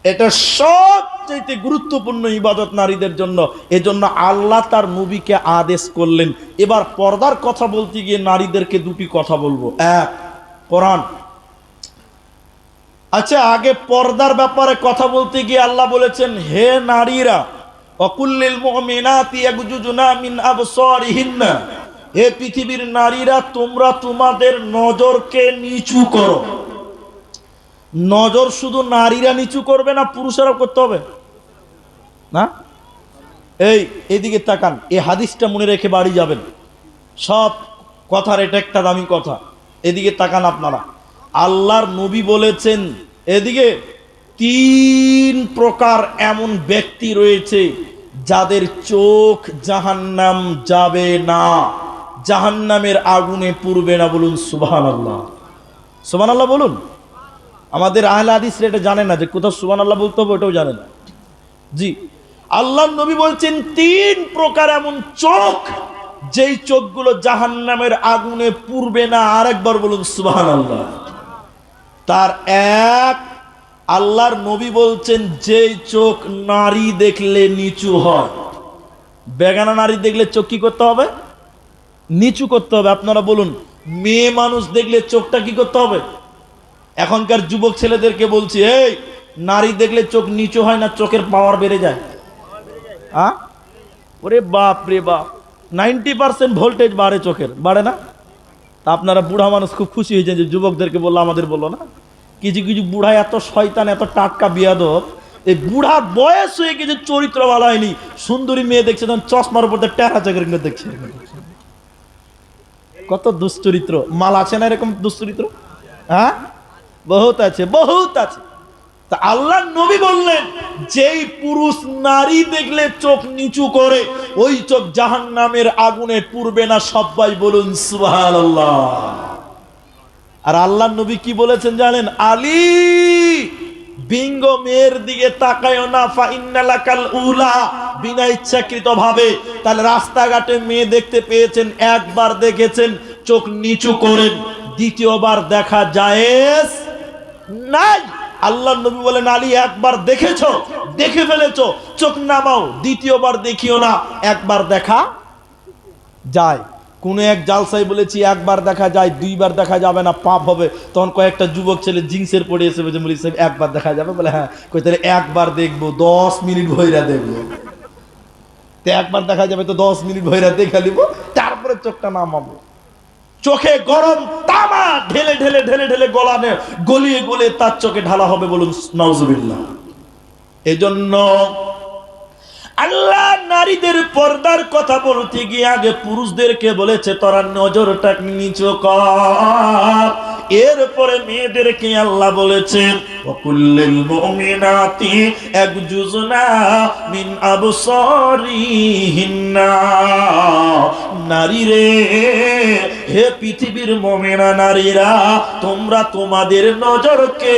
এটা সবচেয়ে গুরুত্বপূর্ণ ইবাদত নারীদের জন্য। এজন্য আল্লাহ তার নবীকে আদেশ করলেন। এবার পর্দার কথা বলতে গিয়ে নারীদেরকে দুটি কথা বলবো। এক, কোরআন। আচ্ছা, আগে পর্দার ব্যাপারে কথা বলতে গিয়ে আল্লাহ বলেছেন, হে নারীরা, ওয়াকুল্লিল মুমিনাতি ইয়াগজুজুনা মিন আবসারিহিন্না, হে পৃথিবীর নারীরা, তোমরা তোমাদের নজরকে নিচু করো। নজর শুধু নারীরা নিচু করবে না, পুরুষেরাও করতে হবে না? এদিকে তাকান, এই হাদিসটা মনে রেখে বাড়ি যাবেন। সব কথার এটা একটা দামি কথা। এদিকে তাকান আপনারা, আল্লাহর নবী বলেছেন, এদিকে 3 প্রকার এমন ব্যক্তি রয়েছে যাদের চোখ জাহান্নাম যাবে না, জাহান্নামের আগুনে পুড়বে না। বলুন সুবহানাল্লাহ। সুবহানাল্লাহ বলুন। আমাদের আহলে হাদিসরা এটা জানে না যে কোথাও সুবহানাল্লাহ বলতে হবে, ওটাও জানে না। জি, আল্লাহর নবী বলছেন 3 প্রকার এমন চোখ, যেই চোখগুলো জাহান্নামের আগুনে পুড়বে না। আরেকবার বলুন সুবহানাল্লাহ। তার এক, আল্লাহর নবী বলছেন যেই চোখ নারী দেখলে নিচু হয়। বেগানা নারী দেখলে চোখ কি করতে হবে? নিচু করতে হবে। আপনারা বলুন, মেয়ে মানুষ দেখলে চোখটা কি করতে হবে? এখনকার যুবক ছেলেদেরকে বলছি, এই নারী দেখলে চোখ নিচু হয় না, চোখের পাওয়ার বেড়ে যায়। ওরে বাপ রে বাপ, 90% ভোল্টেজ বাড়ে, চোখের বাড়ে না? তা আপনারা বুড়া মানুষ খুব খুশি হয়েছেন যে যুবকদেরকে বললো, আমাদের বললো না? কিছু কিছু বুড়া এত শয়তান, এত টাটকা বিয়াদব, এই বুড়ার বয়স হয়ে গেছে, চরিত্র ভালো হয়নি, সুন্দরী মেয়ে দেখছে তখন চশমার উপর টেরা চাকরি দেখছে। কত দুশ্চরিত্র মাল আছে না এরকম দুশ্চরিত্র? বহুত আছে, বহুত আছে। তা আল্লাহ নবী বললেন, যেই পুরুষ নারী দেখলে চোখ নিচু করে, ওই চোখ জাহান্নামের আগুনে পুড়বে না। সবাই বলুন সুবহানাল্লাহ। আর আল্লাহ নবী কি বলেছেন জানেন? আলী, বিঙ্গ মেয়ের দিকে তাকায়ও না, ফা ইন্নালাকাল উলা, বিনা ইচ্ছাকৃত ভাবে। তাহলে রাস্তাঘাটে মেয়ে দেখতে পেয়েছেন, একবার দেখেছেন, চোখ নিচু করেন, দ্বিতীয়বার দেখা জায়েজ নাই। আল্লাহ নবী বলেন, আলী, একবার দেখেছো, দেখে ফেলেছো, চোখ নামাও, দ্বিতীয়বার দেখিও না, একবার দেখা যায়। কোন এক জালসায় বলেছি একবার দেখা যায়, 2বার দেখা যাবে না, পাপ হবে। তখন কয়েকটা যুবক ছেলে জিন্সের পরে এসে বলছে, বলি সাহেব একবার দেখা যাবে? বলে হ্যাঁ। কই তাহলে একবার দেখবো, 10 মিনিট ভৈরা দেখবো। তো একবার দেখা যাবে তো 10 মিনিট ভৈরা দেখে নিব, তারপরে চোখটা নামাবো। চোখে গরম তামা ঢেলে ঢেলে ঢেলে ঢেলে গলানে গলিয়ে গলিয়ে তার চোখে ঢালা হবে। বলুন নাউজুবিল্লাহ। এজন্য আল্লাহ নারীদের পর্দার কথা বলতে গিয়ে আগে পুরুষদেরকে বলেছে, তোরা নজরটা নিচু কর। এরপরে মেয়েদেরকে আল্লাহ বলেছেন, ওয়াকুল্লিল মুমিনাতি ইয়াগজুজনা মিন আবসারিহিন্না। নারী রে, হে পৃথিবীর মুমিনা নারীরা, তোমরা তোমাদের নজরকে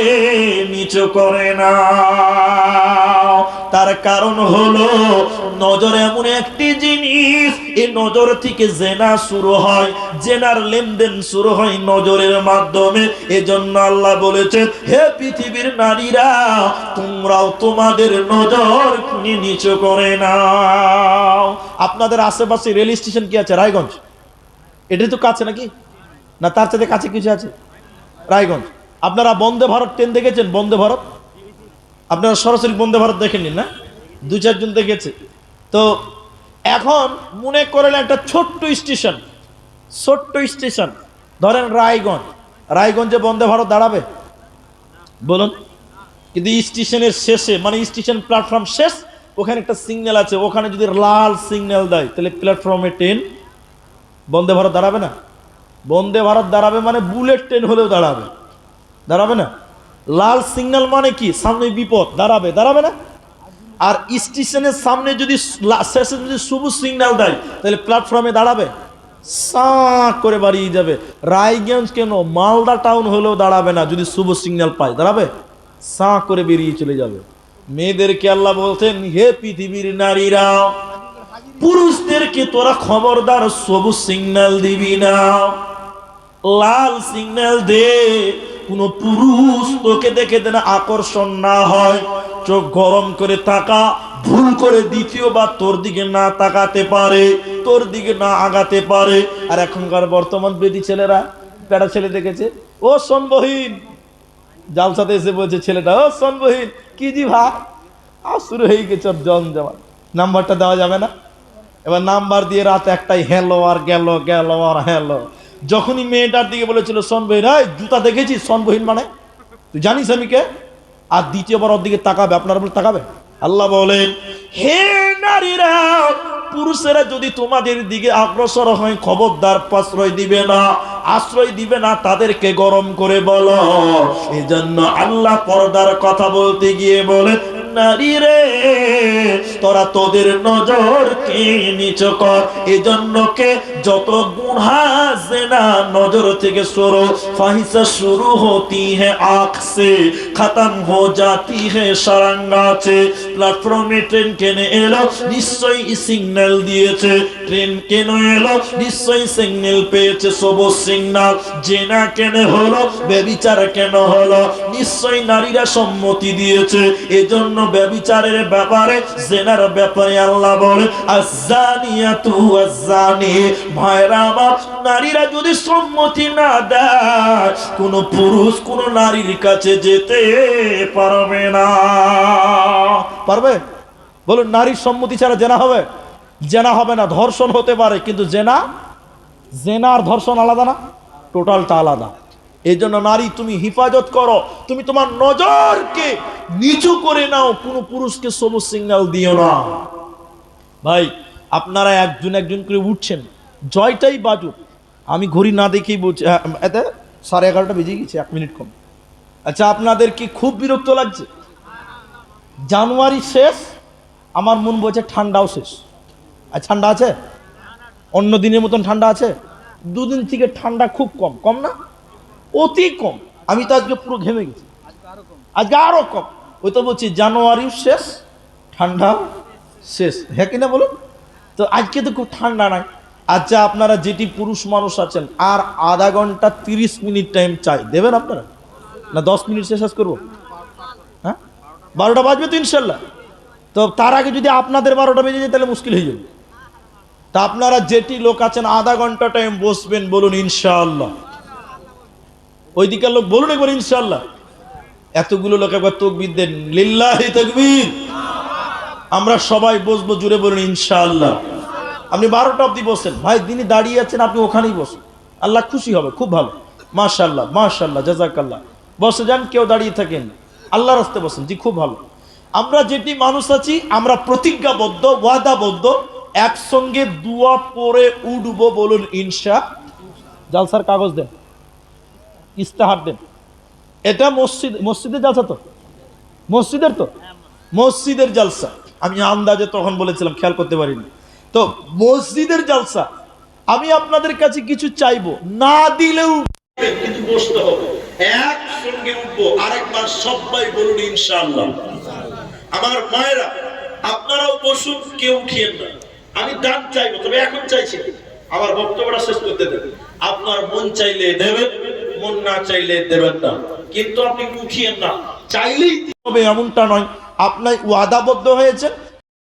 নিচু করে নাও। তার কারণ হলো, নজর এমন একটি জিনিস, এই নজর থেকে জেনা শুরু হয়, জেনার লেনদেন শুরু হয় নজরের মাধ্যমে। এজন্য আল্লাহ বলেছেন, হে পৃথিবীর নারীরা, তোমরাও তোমাদের নজর নিচু করে নাও। আপনাদের আশেপাশে রেল স্টেশন কি আছে? রায়গঞ্জ। এটাই তো কাছে নাকি? না তার সাথে কাছে কিছু আছে? রায়গঞ্জ। আপনারা বন্দে ভারত ট্রেন দেখেছেন? বন্দে ভারত আপনারা সরাসরি বন্দে ভারত দেখেননি না? 2-4 জন দেখেছে। তো এখন মনে করেন একটা ছোট্ট স্টেশন, ধরেন রায়গঞ্জ। রায়গঞ্জে বন্দে ভারত দাঁড়াবে? বলুন। কিন্তু স্টেশনের শেষে, মানে স্টেশন প্ল্যাটফর্ম শেষ, ওখানে একটা সিগন্যাল আছে, ওখানে যদি লাল সিগন্যাল দেয়, তাহলে প্ল্যাটফর্মে ট্রেন বন্দে ভারত দাঁড়াবে না? বন্দে ভারত দাঁড়াবে মানে বুলেট ট্রেন হলেও দাঁড়াবে না? লাল সিগন্যাল মানে কি? সামনে বিপদ, দাঁড়াবে না? আর স্টেশনের সামনে যদি শেষে যদি সবুজ সিগন্যাল দেয়, তাহলে প্ল্যাটফর্মে দাঁড়াবে? সা করে বাড়িয়ে যাবে। রায়গঞ্জ কেন, মালদা টাউন হলেও দাঁড়াবে না, যদি সবুজ সিগন্যাল পায় দাঁড়াবে? সা করে বেরিয়ে চলে যাবে। মেয়েদেরকে আল্লাহ বলতেন, হে পৃথিবীর নারীরা, পুরুষদেরকে তোরা খবরদার সবুজ সিগন্যাল দিবি না, লাল সিগন্যাল দে। কোন পুরুষ তোকে দেখে যেন আকর্ষণ না হয়, চোখ গরম করে তাকা, ভুল করে দ্বিতীয়বার তোর দিকে না তাকাতে পারে, তোর দিকে না আগাতে পারে। আর এখনকার বর্তমান বেদি ছেলেরা, প্যারা ছেলে দেখেছে, ও সনবহীন, জালসাতে এসে বলছে ছেলেটা, ও সনবহীন, কি জি ভাই, শুরু হয়ে গেছে জন যাওয়া। নাম্বারটা দেওয়া যাবে না? এবার নাম্বার দিয়ে রাত একটাই হ্যালো আর গেল, গেল আর হ্যালো। যখনই মেয়েটার দিকে বলেছিল সনবহীন, এই জুতা দেখেছিস সনবহীন মানে, তুই জানিস আমি কে? আর দ্বিতীয়বার ওর দিকে তাকাবে, আপনারা বলে তাকাবে? আল্লাহ বলেন, হে নারীরা, পুরুষেরা যদি তোমাদের দিকে অগ্রসর হয়, খবরদার প্রশ্রয় দিবে না, আশ্রয় দিবে না, তাদেরকে গরম করে বলো। এজন্য আল্লাহ পর্দার কথা বলতে গিয়ে বলে, নারী রে, তোরা তোদের নজরকে নিচু কর। এজন্য কে যত গুনাহ জিনা নজর থেকে সরো, ফাহিশা শুরু হতি है आँख से, खत्म हो जाती है সারাঙ্গা আছে। প্ল্যাটফর্মে ট্রেন কেন এলো, নিশ্চয়ই সিগন্যাল দিয়েছে। ট্রেন কেন এলো, নিশ্চয়ই সিগন্যাল পেয়েছে, সবুজ সিগন্যাল। জেনা কেন হলো, ব্যভিচার কেন হলো, নিশ্চয়ই নারীরা সম্মতি দিয়েছে। এজন্য ব্যভিচারের ব্যাপারে, জেনার ব্যাপারে আল্লাহ বলে, আয-যানিয়াতু ওয়াজ-যানি। ভাইরা আমার, নারীরা যদি সম্মতি না দেয়, কোন পুরুষ কোন নারীর কাছে যেতে পারবে না। পারবে? বলুন, নারীর সম্মতি ছাড়া জেনা হবে? জেনা হবে না। ধর্ষণ হতে পারে, কিন্তু জেনা আর ধর্ষণ আলাদা না, টোটালটা আলাদা। এই জন্য নারী, তুমি হিফাজত করো, তুমি তোমার নজরকে নিচু করে নাও, কোনো পুরুষকে সবুজ সিগন্যাল দিও না। ভাই, আপনারা একজন একজন করে উঠছেন, জয়টাই বাজুক। আমি ঘড়ি না দেখেই বলছি, এতে 11:30 বেজে গেছে, 1 মিনিট কম। আচ্ছা, আপনাদের কি খুব বিরক্ত লাগছে? জানুয়ারি শেষ, আমার মন বলছে ঠান্ডাও শেষ। আর ঠান্ডা আছে? অন্য দিনের মতন ঠান্ডা আছে? দুদিন থেকে ঠান্ডা খুব কম, কম না? অতি কম। আমি তো আজকে পুরো ঘেমে গেছি, আজকে আরো কম। ওই তো বলছি জানুয়ারিও শেষ, ঠান্ডা শেষ, হ্যাঁ কিনা বলুন? তো আজকে তো খুব ঠান্ডা নাই। আচ্ছা, আপনারা যেটি পুরুষ মানুষ আছেন, আর আধা ঘন্টা 30 মিনিট টাইম চাই, দেবেন আপনারা? না 10 মিনিট শেষ করবো? হ্যাঁ, 12টা বাজবে তো ইনশাল্লাহ। তো তার আগে যদি আপনাদের 12টা বেজে যায়, তাহলে মুশকিল হয়ে যাবে। তা আপনারা যেটি লোক আছেন, আধা ঘন্টা টাইম বসবেন, বলুন ইনশাআল্লাহ। ওই দিকের লোক বলুন একবার ইনশাআল্লাহ। এতগুলো লোক একবার তাকবীর দেন, লিল্লাহি তাকবীর। আমরা সবাই বসবো, জুড়ে বলুন ইনশাআল্লাহ। আপনি 12টা অবধি বসেন, ভাই যিনি দাঁড়িয়ে আছেন আপনি ওখানেই বসুন, আল্লাহ খুশি হবে, খুব ভালো। মাশাআল্লাহ, মাশাআল্লাহ, জাযাকাল্লাহ। বসে যান, কেউ দাঁড়িয়ে থাকেন, আল্লাহর রাস্তায় বসেন, জি খুব ভালো। আমরা যেটি মানুষ আছি, আমরা প্রতিজ্ঞাবদ্ধ, ওয়াদাবদ্ধ, একসঙ্গে দোয়া পড়ে উঠবো, বলুন ইনশা। জালসার কাগজ দেন, ইস্তেহার দেন। এটা মসজিদের জালসা তো, মসজিদের তো, মসজিদের জালসা। আমি আন্দাজে তখন বলেছিলাম, খেয়াল করতে পারিনি। তো মসজিদের জালসা, আমি আপনাদের কাছে কিছু চাইবো, না দিলেও কিন্তু বসতে হবে, একসঙ্গে উঠবো। আরেকবার সবাই বলুন ইনশাআল্লাহ। আমার মায়েরা, আপনারাও বসুন, কেউ উঠিয়েন না। আমি দান চাইবো, তবে এখন চাইছি, আমার বক্তব্যটা শেষ করতে দেবেন। আপনার মন চাইলে দেবেন, মন না চাইলে দেবেন না, কিন্তু আপনি উঠিয়েন না। চাইলেই হবে এমনটা নয়, আপনার ওয়াদাবদ্ধ হয়েছে,